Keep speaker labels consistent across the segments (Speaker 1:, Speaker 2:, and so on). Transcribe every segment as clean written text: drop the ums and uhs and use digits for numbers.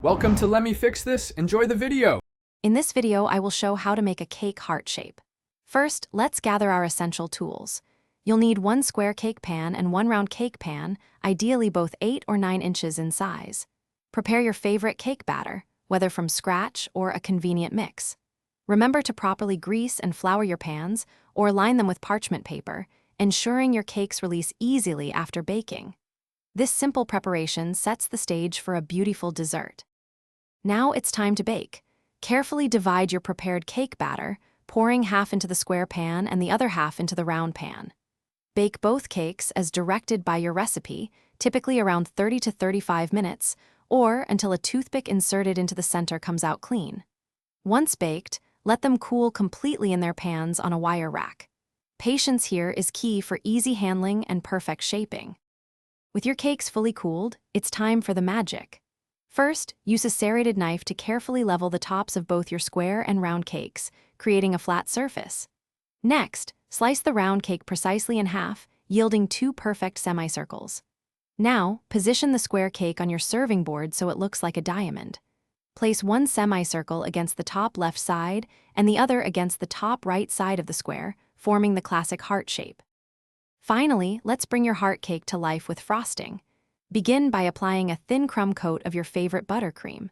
Speaker 1: Welcome to Let Me Fix This. Enjoy the video.
Speaker 2: In this video, I will show how to make a cake heart shape. First, let's gather our essential tools. You'll need one square cake pan and one round cake pan, ideally both 8 or 9 inches in size. Prepare your favorite cake batter, whether from scratch or a convenient mix. Remember to properly grease and flour your pans or line them with parchment paper, ensuring your cakes release easily after baking. This simple preparation sets the stage for a beautiful dessert. Now it's time to bake. Carefully divide your prepared cake batter, pouring half into the square pan and the other half into the round pan. Bake both cakes as directed by your recipe, typically around 30 to 35 minutes, or until a toothpick inserted into the center comes out clean. Once baked, let them cool completely in their pans on a wire rack. Patience here is key for easy handling and perfect shaping. With your cakes fully cooled, it's time for the magic. First, use a serrated knife to carefully level the tops of both your square and round cakes, creating a flat surface. Next, slice the round cake precisely in half, yielding 2 perfect semicircles. Now, position the square cake on your serving board so it looks like a diamond. Place one semicircle against the top left side and the other against the top right side of the square, forming the classic heart shape. Finally, let's bring your heart cake to life with frosting. Begin by applying a thin crumb coat of your favorite buttercream.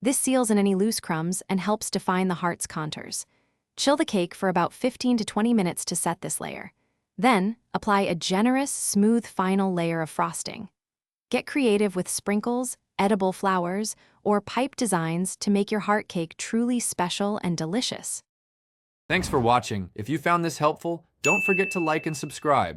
Speaker 2: This seals in any loose crumbs and helps define the heart's contours. Chill the cake for about 15 to 20 minutes to set this layer. Then, apply a generous, smooth final layer of frosting. Get creative with sprinkles, edible flowers, or pipe designs to make your heart cake truly special and delicious.
Speaker 1: Thanks for watching. If you found this helpful, don't forget to like and subscribe.